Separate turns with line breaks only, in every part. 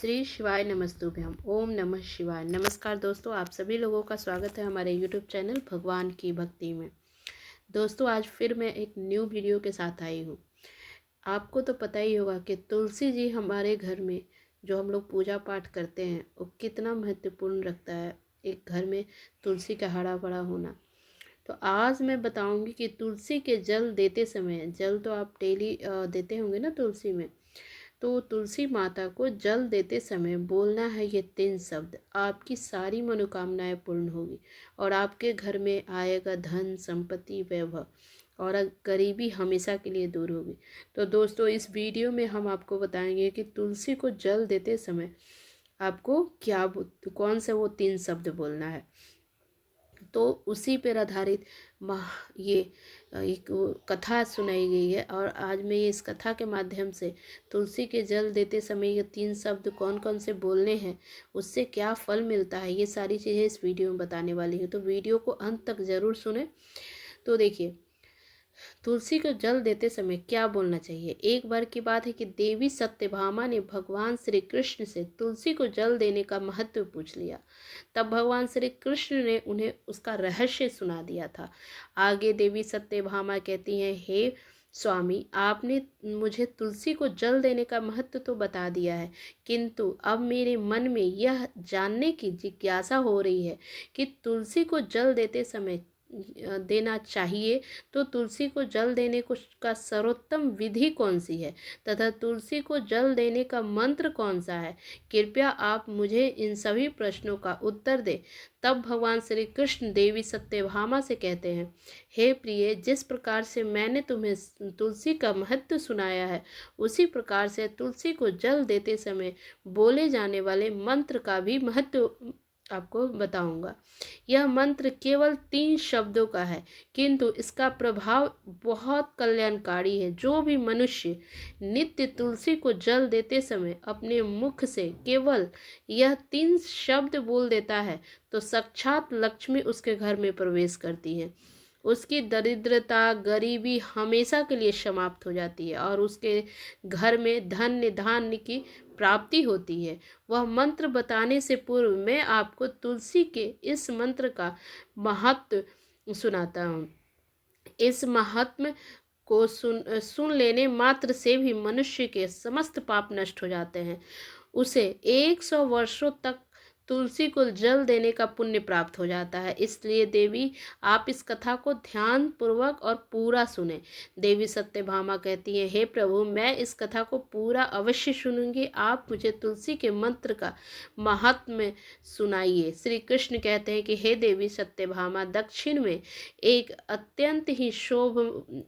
श्री शिवाय नमस्तुभ्यम। ओम नमः शिवाय। नमस्कार दोस्तों, आप सभी लोगों का स्वागत है हमारे यूट्यूब चैनल भगवान की भक्ति में। दोस्तों, आज फिर मैं एक न्यू वीडियो के साथ आई हूँ। आपको तो पता ही होगा कि तुलसी जी हमारे घर में जो हम लोग पूजा पाठ करते हैं वो कितना महत्वपूर्ण रखता है, एक घर में तुलसी का हरा भरा होना। तो आज मैं बताऊंगी कि तुलसी के जल देते समय, जल तो आप डेली देते होंगे ना तुलसी में, तो तुलसी माता को जल देते समय बोलना है ये 3 शब्द। आपकी सारी मनोकामनाएं पूर्ण होगी और आपके घर में आएगा धन संपत्ति वैभव और गरीबी हमेशा के लिए दूर होगी। तो दोस्तों, इस वीडियो में हम आपको बताएंगे कि तुलसी को जल देते समय आपको कौन से वो 3 शब्द बोलना है। तो उसी पर आधारित ये एक कथा सुनाई गई है और आज मैं इस कथा के माध्यम से तुलसी के जल देते समय ये 3 शब्द कौन कौन से बोलने हैं, उससे क्या फल मिलता है, ये सारी चीज़ें इस वीडियो में बताने वाली हूँ। तो वीडियो को अंत तक ज़रूर सुने। तो देखिए, तुलसी को जल देते समय क्या बोलना चाहिए। एक बार की बात है कि देवी सत्यभामा ने भगवान श्री कृष्ण से तुलसी को जल देने का महत्व पूछ लिया। तब भगवान श्री कृष्ण ने उन्हें उसका रहस्य सुना दिया था। आगे देवी सत्यभामा कहती हैं, हे स्वामी, आपने मुझे तुलसी को जल देने का महत्व तो बता दिया है, किंतु अब मेरे मन में यह जानने की जिज्ञासा हो रही है कि तुलसी को जल देते समय देना चाहिए तो तुलसी को जल देने का सर्वोत्तम विधि कौन सी है तथा तुलसी को जल देने का मंत्र कौन सा है। कृपया आप मुझे इन सभी प्रश्नों का उत्तर दें। तब भगवान श्री कृष्ण देवी सत्यभामा से कहते हैं, हे प्रिय, जिस प्रकार से मैंने तुम्हें तुलसी का महत्व सुनाया है, उसी प्रकार से तुलसी को जल देते समय बोले जाने वाले मंत्र का भी महत्व आपको बताऊंगा। यह मंत्र केवल 3 शब्दों का है, किंतु इसका प्रभाव बहुत कल्याणकारी है। जो भी मनुष्य नित्य तुलसी को जल देते समय अपने मुख से केवल यह 3 शब्द बोल देता है तो साक्षात लक्ष्मी उसके घर में प्रवेश करती है। उसकी दरिद्रता गरीबी हमेशा के लिए समाप्त हो जाती है और उसके घर में धन्य धान्य की प्राप्ति होती है। वह मंत्र बताने से पूर्व मैं आपको तुलसी के इस मंत्र का महत्व सुनाता हूँ। इस महात्म्य को सुन लेने मात्र से भी मनुष्य के समस्त पाप नष्ट हो जाते हैं। उसे 100 वर्षों तक तुलसी को जल देने का पुण्य प्राप्त हो जाता है। इसलिए देवी, आप इस कथा को ध्यान पूर्वक और पूरा सुने। देवी सत्यभामा कहती है, हे प्रभु, मैं इस कथा को पूरा अवश्य सुनूंगी। आप मुझे तुलसी के मंत्र का महात्म्य सुनाइए। श्री कृष्ण कहते हैं कि हे देवी सत्यभामा, दक्षिण में एक अत्यंत ही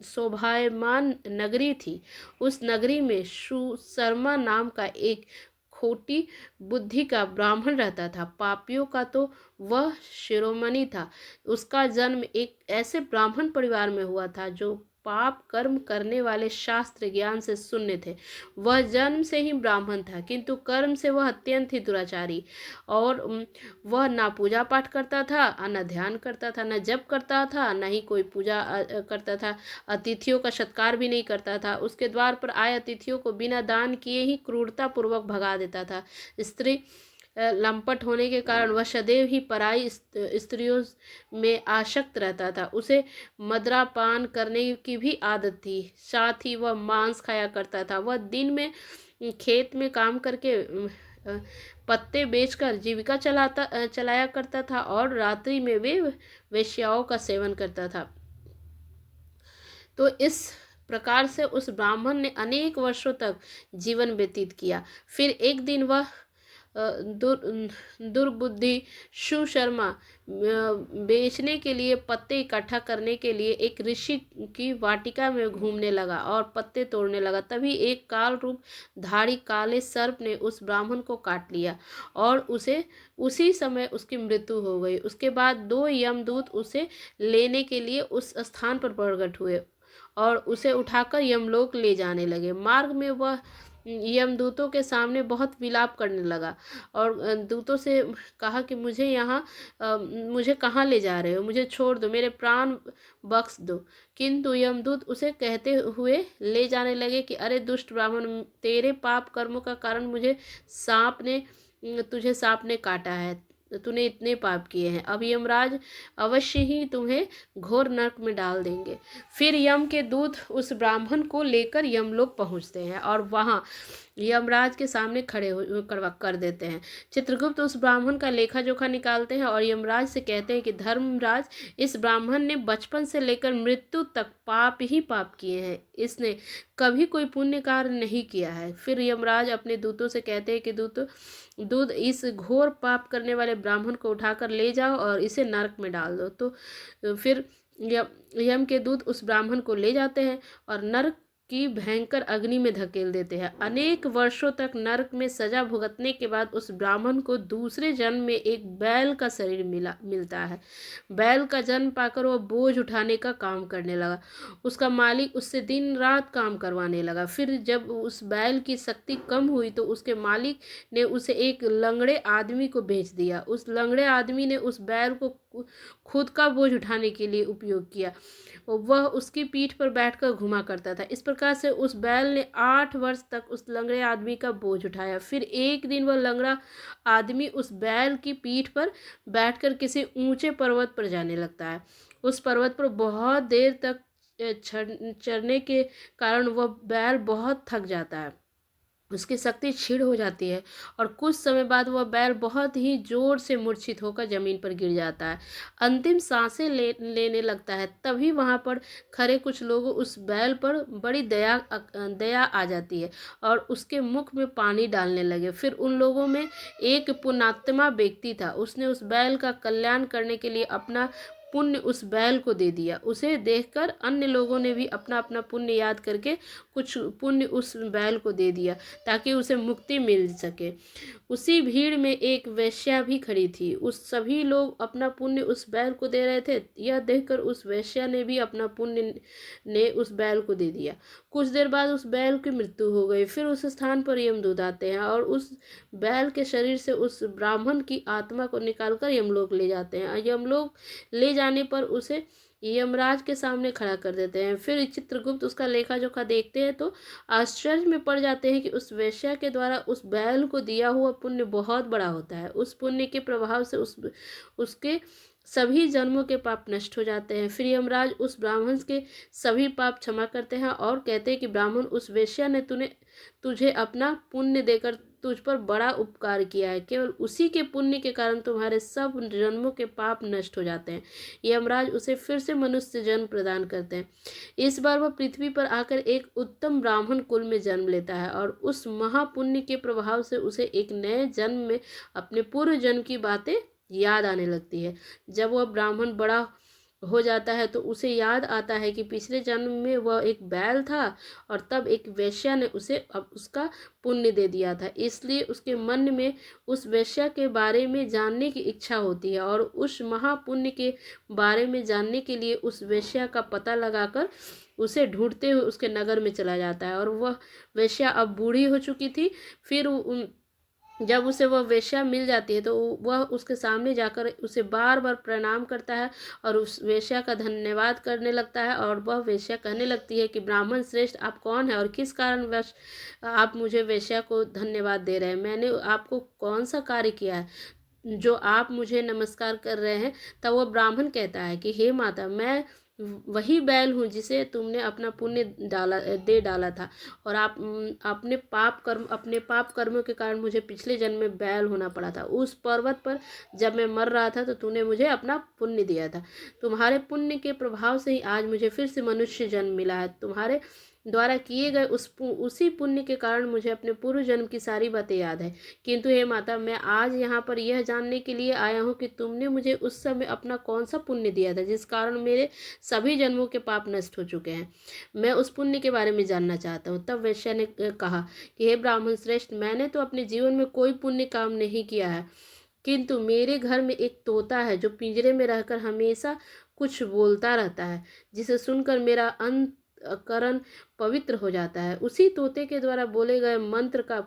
शोभायमान नगरी थी। उस नगरी में सुशर्मा नाम का एक खोटी बुद्धि का ब्राह्मण रहता था। पापियों का तो वह शिरोमणि था। उसका जन्म एक ऐसे ब्राह्मण परिवार में हुआ था जो पाप कर्म करने वाले शास्त्र ज्ञान से शून्य थे। वह जन्म से ही ब्राह्मण था, किंतु कर्म से वह अत्यंत ही दुराचारी और वह ना पूजा पाठ करता था, न ध्यान करता था, न जप करता था, न ही कोई पूजा करता था। अतिथियों का सत्कार भी नहीं करता था। उसके द्वार पर आए अतिथियों को बिना दान किए ही क्रूरता पूर्वक भगा देता था। स्त्री लंपट होने के कारण वह सदैव ही पराई स्त्रियों में आसक्त रहता था। उसे मदिरापान करने की भी आदत थी। साथ ही वह मांस खाया करता था। वह दिन में खेत में काम करके पत्ते बेचकर जीविका चलाया करता था और रात्रि में वे वेश्याओं का सेवन करता था। तो इस प्रकार से उस ब्राह्मण ने अनेक वर्षों तक जीवन व्यतीत किया। फिर एक दिन वह दुर्बुद्धि सुशर्मा बेचने के लिए पत्ते इकट्ठा करने के लिए एक ऋषि की वाटिका में घूमने लगा और पत्ते तोड़ने लगा। तभी एक काल रूप धारी काले सर्प ने उस ब्राह्मण को काट लिया और उसे उसी समय उसकी मृत्यु हो गई। उसके बाद 2 यमदूत उसे लेने के लिए उस स्थान पर प्रकट हुए और उसे उठाकर यमलोक ले जाने लगे। मार्ग में वह यमदूतों के सामने बहुत विलाप करने लगा और दूतों से कहा कि मुझे कहाँ ले जा रहे हो, मुझे छोड़ दो, मेरे प्राण बख्श दो। किंतु यमदूत उसे कहते हुए ले जाने लगे कि अरे दुष्ट ब्राह्मण, तेरे पाप कर्मों का कारण तुझे सांप ने काटा है, तूने इतने पाप किए हैं, अब यमराज अवश्य ही तुम्हें घोर नरक में डाल देंगे। फिर यम के दूत उस ब्राह्मण को लेकर यमलोक पहुंचते हैं और वहां यमराज के सामने करवा कर देते हैं। चित्रगुप्त उस ब्राह्मण का लेखा जोखा निकालते हैं और यमराज से कहते हैं कि धर्मराज, इस ब्राह्मण ने बचपन से लेकर मृत्यु तक पाप ही पाप किए हैं, इसने कभी कोई पुण्य कार्य नहीं किया है। फिर यमराज अपने दूतों से कहते हैं कि दूत इस घोर पाप करने वाले ब्राह्मण को उठाकर ले जाओ और इसे नरक में डाल दो। तो फिर यम के दूत उस ब्राह्मण को ले जाते हैं और नरक की भयंकर अग्नि में धकेल देते हैं। अनेक वर्षों तक नरक में सजा भुगतने के बाद उस ब्राह्मण को दूसरे जन्म में एक बैल का शरीर मिलता है। बैल का जन्म पाकर वह बोझ उठाने का काम करने लगा। उसका मालिक उससे दिन रात काम करवाने लगा। फिर जब उस बैल की शक्ति कम हुई तो उसके मालिक ने उसे एक लंगड़े आदमी को बेच दिया। उस लंगड़े आदमी ने उस बैल को खुद का बोझ उठाने के लिए उपयोग किया। वह उसकी पीठ पर बैठकर घुमा करता था। इस प्रकार से उस बैल ने 8 वर्ष तक उस लंगड़े आदमी का बोझ उठाया। फिर एक दिन वह लंगड़ा आदमी उस बैल की पीठ पर बैठकर किसी ऊंचे पर्वत पर जाने लगता है। उस पर्वत पर बहुत देर तक चढ़ने के कारण वह बैल बहुत थक जाता है, उसकी शक्ति क्षीण हो जाती है और कुछ समय बाद वह बैल बहुत ही जोर से मूर्छित होकर जमीन पर गिर जाता है, अंतिम सांसें लेने लगता है। तभी वहां पर खड़े कुछ लोगों उस बैल पर बड़ी दया आ जाती है और उसके मुख में पानी डालने लगे। फिर उन लोगों में एक पुण्यात्मा व्यक्ति था, उसने उस बैल का कल्याण करने के लिए अपना पुण्य उस बैल को दे दिया। उसे देखकर अन्य लोगों ने भी अपना अपना पुण्य याद करके कुछ पुण्य उस बैल को दे दिया ताकि उसे मुक्ति मिल सके। उसी भीड़ में एक वेश्या भी खड़ी थी। उस सभी लोग अपना पुण्य उस बैल को दे रहे थे। यह देखकर उस वेश्या ने भी अपना पुण्य ने उस बैल को दे दिया। कुछ देर बाद उस बैल की मृत्यु हो गई। फिर उस स्थान पर यमदूत आते हैं और उस बैल के शरीर से उस ब्राह्मण की आत्मा को निकालकर यमलोक ले जाते हैं। यमलोक ले जाने पर उसे यमराज के सामने खड़ा कर देते हैं। फिर चित्रगुप्त उसका लेखा जोखा देखते हैं तो आश्चर्य में पड़ जाते हैं कि उस वेश्या के द्वारा उस बैल को दिया हुआ पुण्य बहुत बड़ा होता है। उस पुण्य के प्रभाव से उसके सभी जन्मों के पाप नष्ट हो जाते हैं। फिर यमराज उस ब्राह्मण के सभी पाप क्षमा करते हैं और कहते हैं कि ब्राह्मण, उस वेश्या ने तुझे अपना पुण्य देकर तुझ पर बड़ा उपकार किया है। केवल उसी के पुण्य के कारण तुम्हारे सब जन्मों के पाप नष्ट हो जाते हैं। यमराज उसे फिर से मनुष्य जन्म प्रदान करते हैं। इस बार वह पृथ्वी पर आकर एक उत्तम ब्राह्मण कुल में जन्म लेता है और उस महापुण्य के प्रभाव से उसे एक नए जन्म में अपने पूर्व जन्म की बातें याद आने लगती है। जब वह ब्राह्मण बड़ा हो जाता है तो उसे याद आता है कि पिछले जन्म में वह एक बैल था और तब एक वेश्या ने उसे अब उसका पुण्य दे दिया था। इसलिए उसके मन में उस वेश्या के बारे में जानने की इच्छा होती है और उस महापुण्य के बारे में जानने के लिए उस वेश्या का पता लगाकर उसे ढूंढते हुए उसके नगर में चला जाता है। और वह वेश्या अब बूढ़ी हो चुकी थी। फिर जब उसे वह वेश्या मिल जाती है तो वह उसके सामने जाकर उसे बार बार प्रणाम करता है और उस वेश्या का धन्यवाद करने लगता है। और वह वेश्या कहने लगती है कि ब्राह्मण श्रेष्ठ, आप कौन है और किस कारणवश आप मुझे वेश्या को धन्यवाद दे रहे हैं? मैंने आपको कौन सा कार्य किया है जो आप मुझे नमस्कार कर रहे हैं? तब वह ब्राह्मण कहता है कि हे माता, मैं वही बैल हूँ जिसे तुमने अपना पुण्य दे डाला था और अपने पाप कर्मों के कारण मुझे पिछले जन्म में बैल होना पड़ा था। उस पर्वत पर जब मैं मर रहा था तो तूने मुझे अपना पुण्य दिया था। तुम्हारे पुण्य के प्रभाव से ही आज मुझे फिर से मनुष्य जन्म मिला है। तुम्हारे द्वारा किए गए उसी पुण्य के कारण मुझे अपने पूर्व जन्म की सारी बातें याद है। किंतु हे माता, मैं आज यहाँ पर यह जानने के लिए आया हूँ कि तुमने मुझे उस समय अपना कौन सा पुण्य दिया था जिस कारण मेरे सभी जन्मों के पाप नष्ट हो चुके हैं। मैं उस पुण्य के बारे में जानना चाहता हूँ। तब वैश्या ने कहा कि हे ब्राह्मण श्रेष्ठ, मैंने तो अपने जीवन में कोई पुण्य काम नहीं किया है, किंतु मेरे घर में एक तोता है जो पिंजरे में रहकर हमेशा कुछ बोलता रहता है, जिसे सुनकर मेरा करण पवित्र हो जाता है। उसी तोते के द्वारा बोले गए मंत्र का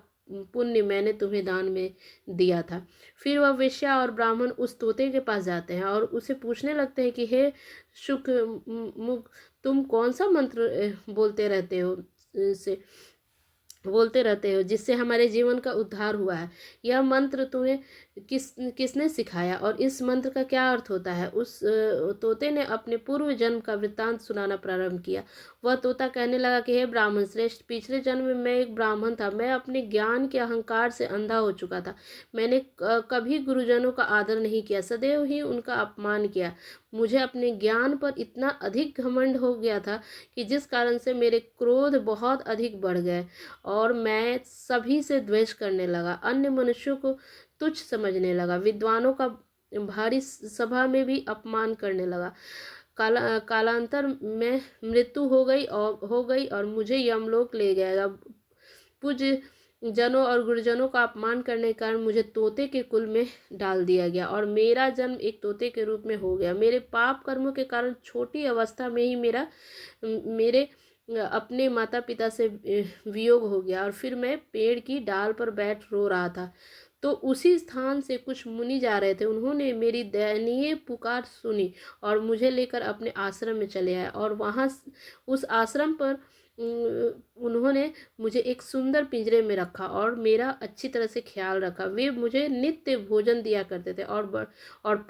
पुण्य मैंने तुम्हें दान में दिया था। फिर वह वेश्या और ब्राह्मण उस तोते के पास जाते हैं और उसे पूछने लगते हैं कि हे शुक मुख, तुम कौन सा मंत्र बोलते रहते हो जिससे हमारे जीवन का उद्धार हुआ है। यह मंत्र तुम्हें किसने सिखाया और इस मंत्र का क्या अर्थ होता है। उस तोते ने अपने पूर्व जन्म का वृत्तांत सुनाना प्रारंभ किया। वह तोता कहने लगा कि हे ब्राह्मण श्रेष्ठ, पिछले जन्म में मैं एक ब्राह्मण था। मैं अपने ज्ञान के अहंकार से अंधा हो चुका था। मैंने कभी गुरुजनों का आदर नहीं किया, सदैव ही उनका अपमान किया। मुझे अपने ज्ञान पर इतना अधिक घमंड हो गया था कि जिस कारण से मेरे क्रोध बहुत अधिक बढ़ गए और मैं सभी से द्वेष करने लगा, अन्य मनुष्यों को तुच्छ समझने लगा, विद्वानों का भारी सभा में भी अपमान करने लगा। कालांतर में मृत्यु हो गई और मुझे यमलोक ले गया। पूज्य जनों और गुरुजनों का अपमान करने के कारण मुझे तोते के कुल में डाल दिया गया और मेरा जन्म एक तोते के रूप में हो गया। मेरे पाप कर्मों के कारण छोटी अवस्था में ही मेरे अपने माता पिता से वियोग हो गया और फिर मैं पेड़ की डाल पर बैठ रो रहा था। तो उसी स्थान से कुछ मुनि जा रहे थे। उन्होंने मेरी दयनीय पुकार सुनी और मुझे लेकर अपने आश्रम में चले आए और वहाँ उस आश्रम पर उन्होंने मुझे एक सुंदर पिंजरे में रखा और मेरा अच्छी तरह से ख्याल रखा। वे मुझे नित्य भोजन दिया करते थे और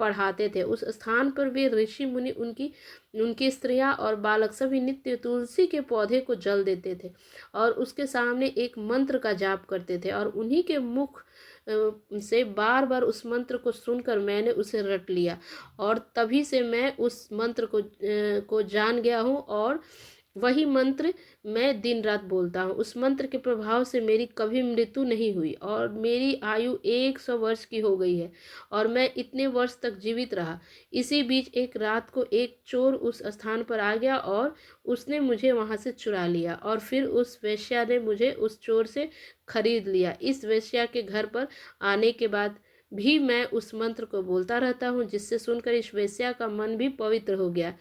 पढ़ाते थे। उस स्थान पर वे ऋषि मुनि, उनकी स्त्रियां और बालक सभी नित्य तुलसी के पौधे को जल देते थे और उसके सामने एक मंत्र का जाप करते थे और उन्हीं के मुख से बार बार उस मंत्र को सुनकर मैंने उसे रट लिया और तभी से मैं उस मंत्र को जान गया हूँ और वही मंत्र मैं दिन रात बोलता हूँ। उस मंत्र के प्रभाव से मेरी कभी मृत्यु नहीं हुई और मेरी आयु 100 वर्ष की हो गई है और मैं इतने वर्ष तक जीवित रहा। इसी बीच एक रात को एक चोर उस स्थान पर आ गया और उसने मुझे वहाँ से चुरा लिया और फिर उस वेश्या ने मुझे उस चोर से खरीद लिया। इस वेश्या के घर पर आने के बाद भी मैं उस मंत्र को बोलता रहता हूँ, जिससे सुनकर इस वेश्या का मन भी पवित्र हो गया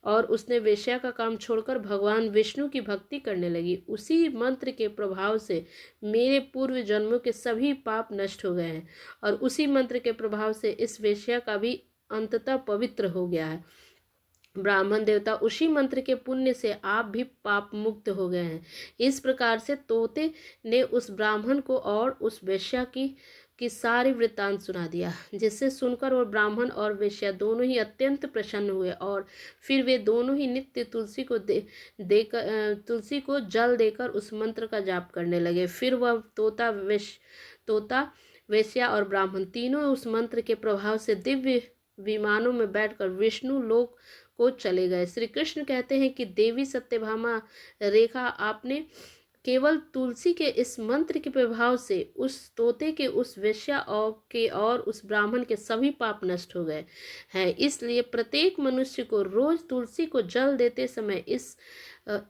और उसने वेश्या का काम छोड़कर भगवान विष्णु की भक्ति करने लगी। उसी मंत्र के प्रभाव से मेरे पूर्व जन्मों के सभी पाप नष्ट हो गए हैं और उसी मंत्र के प्रभाव से इस वेश्या का भी अंततः पवित्र हो गया है। ब्राह्मण देवता, उसी मंत्र के पुण्य से आप भी पाप मुक्त हो गए हैं। इस प्रकार से तोते ने उस ब्राह्मण को और उस वेश्या की सारी वृत्तांत सुना दिया, जिससे सुनकर वो ब्राह्मण और वेश्या दोनों ही अत्यंत प्रसन्न हुए और फिर वे दोनों ही नित्य तुलसी को जल देकर उस मंत्र का जाप करने लगे। फिर वह तोता, वेश्या और ब्राह्मण तीनों उस मंत्र के प्रभाव से दिव्य विमानों में बैठकर विष्णु लोक को चले गए। श्री कृष्ण कहते हैं कि देवी सत्यभामा रेखा, आपने केवल तुलसी के इस मंत्र के प्रभाव से उस तोते के, उस वेश्या और उस ब्राह्मण के सभी पाप नष्ट हो गए हैं। इसलिए प्रत्येक मनुष्य को रोज तुलसी को जल देते समय इस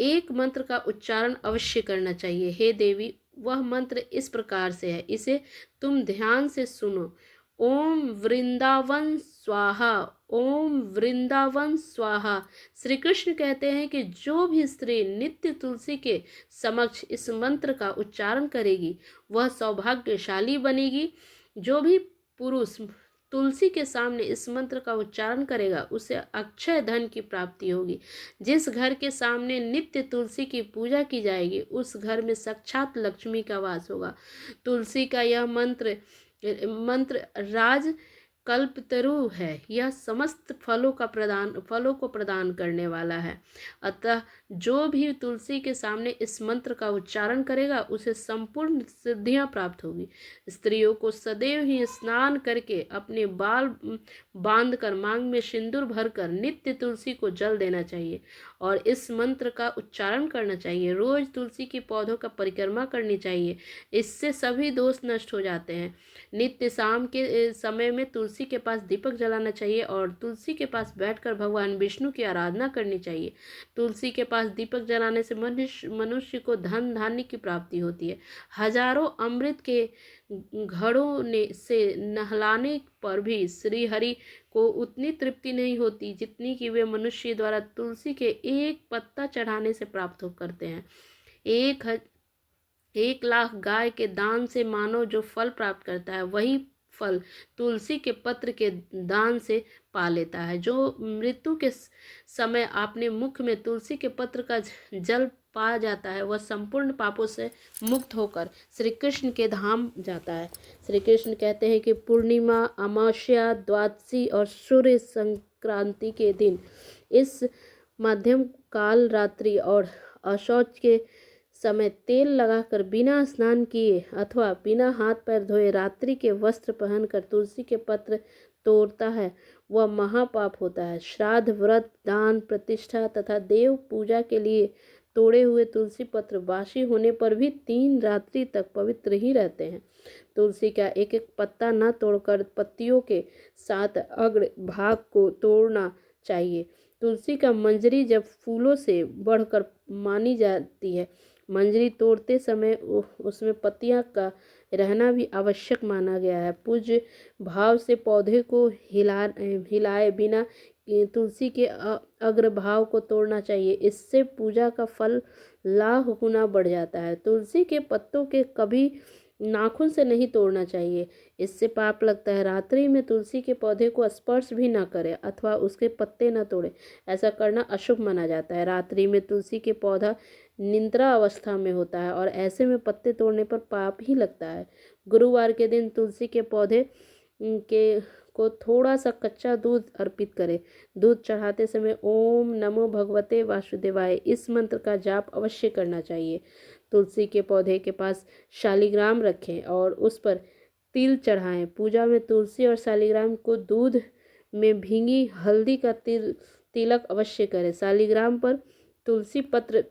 एक मंत्र का उच्चारण अवश्य करना चाहिए। हे देवी, वह मंत्र इस प्रकार से है, इसे तुम ध्यान से सुनो। ओम वृंदावन स्वाहा, ओम वृंदावन स्वाहा। श्री कृष्ण कहते हैं कि जो भी स्त्री नित्य तुलसी के समक्ष इस मंत्र का उच्चारण करेगी वह सौभाग्यशाली बनेगी। जो भी पुरुष तुलसी के सामने इस मंत्र का उच्चारण करेगा उसे अक्षय धन की प्राप्ति होगी। जिस घर के सामने नित्य तुलसी की पूजा की जाएगी उस घर में साक्षात लक्ष्मी का वास होगा। तुलसी का यह मंत्र राज कल्पतरु है। यह समस्त फलों को प्रदान करने वाला है। अतः जो भी तुलसी के सामने इस मंत्र का उच्चारण करेगा उसे संपूर्ण सिद्धियां प्राप्त होगी। स्त्रियों को सदैव ही स्नान करके अपने बाल बांधकर मांग में सिंदूर भरकर नित्य तुलसी को जल देना चाहिए और इस मंत्र का उच्चारण करना चाहिए। रोज तुलसी के पौधों का परिक्रमा करनी चाहिए, इससे सभी दोष नष्ट हो जाते हैं। नित्य शाम के समय में तुलसी तुलसी के पास दीपक जलाना चाहिए और तुलसी के पास बैठकर भगवान विष्णु की आराधना करनी चाहिए। तुलसी के पास दीपक जलाने से मनुष्य को धन धान्य की प्राप्ति होती है। हजारों अमृत के घड़ों ने से नहलाने पर भी श्री हरि को उतनी तृप्ति नहीं होती जितनी कि वे मनुष्य द्वारा तुलसी के एक पत्ता चढ़ाने से प्राप्त हो करते हैं। 1,00,000 गाय के दान से मानव जो फल प्राप्त करता है, वही फल तुलसी के पत्र के दान से पा लेता है। जो मृत्यु के समय आपने मुख में तुलसी के पत्र का जल पा जाता है, वह संपूर्ण पापों से मुक्त होकर श्री कृष्ण के धाम जाता है। श्री कृष्ण कहते हैं कि पूर्णिमा, अमावस्या, द्वादशी और सूर्य संक्रांति के दिन इस मध्यम काल रात्रि और अशौच के समय तेल लगाकर बिना स्नान किए अथवा बिना हाथ पैर धोए रात्रि के वस्त्र पहनकर तुलसी के पत्र तोड़ता है, वह महापाप होता है। श्राद्ध, व्रत, दान, प्रतिष्ठा तथा देव पूजा के लिए तोड़े हुए तुलसी पत्र बासी होने पर भी 3 रात्रि तक पवित्र ही रहते हैं। तुलसी का एक एक पत्ता न तोड़कर पत्तियों के साथ अग्र भाग को तोड़ना चाहिए। तुलसी का मंजरी जब फूलों से बढ़कर मानी जाती है, मंजरी तोड़ते समय उसमें पत्तियां का रहना भी आवश्यक माना गया है। पूज्य भाव से पौधे को हिलाए बिना तुलसी के अग्रभाग को तोड़ना चाहिए। इससे पूजा का फल लाख गुना बढ़ जाता है। तुलसी के पत्तों के कभी नाखून से नहीं तोड़ना चाहिए, इससे पाप लगता है। रात्रि में तुलसी के पौधे को स्पर्श भी ना करें अथवा उसके पत्ते न तोड़ें, ऐसा करना अशुभ माना जाता है। रात्रि में तुलसी के पौधा निद्रा अवस्था में होता है और ऐसे में पत्ते तोड़ने पर पाप ही लगता है। गुरुवार के दिन तुलसी के पौधे के को थोड़ा सा कच्चा दूध अर्पित करें। दूध चढ़ाते समय ओम नमो भगवते वासुदेवाय इस मंत्र का जाप अवश्य करना चाहिए। तुलसी के पौधे के पास शालिग्राम रखें और उस पर तिल चढ़ाएं। पूजा में तुलसी और शालिग्राम को दूध में भींगी हल्दी का तिलक अवश्य करें। शालिग्राम पर तुलसी पत्र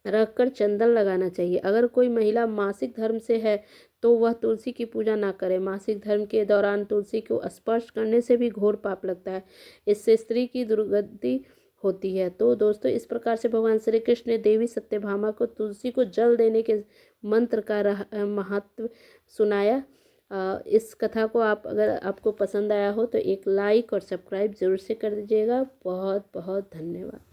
रखकर चंदन लगाना चाहिए। अगर कोई महिला मासिक धर्म से है तो वह तुलसी की पूजा ना करे। मासिक धर्म के दौरान तुलसी को स्पर्श करने से भी घोर पाप लगता है, इससे स्त्री की दुर्गति होती है। तो दोस्तों, इस प्रकार से भगवान श्री कृष्ण ने देवी सत्यभामा को तुलसी को जल देने के मंत्र का महत्व सुनाया। इस कथा को अगर आपको पसंद आया हो तो एक लाइक और सब्सक्राइब जरूर से कर दीजिएगा। बहुत बहुत धन्यवाद।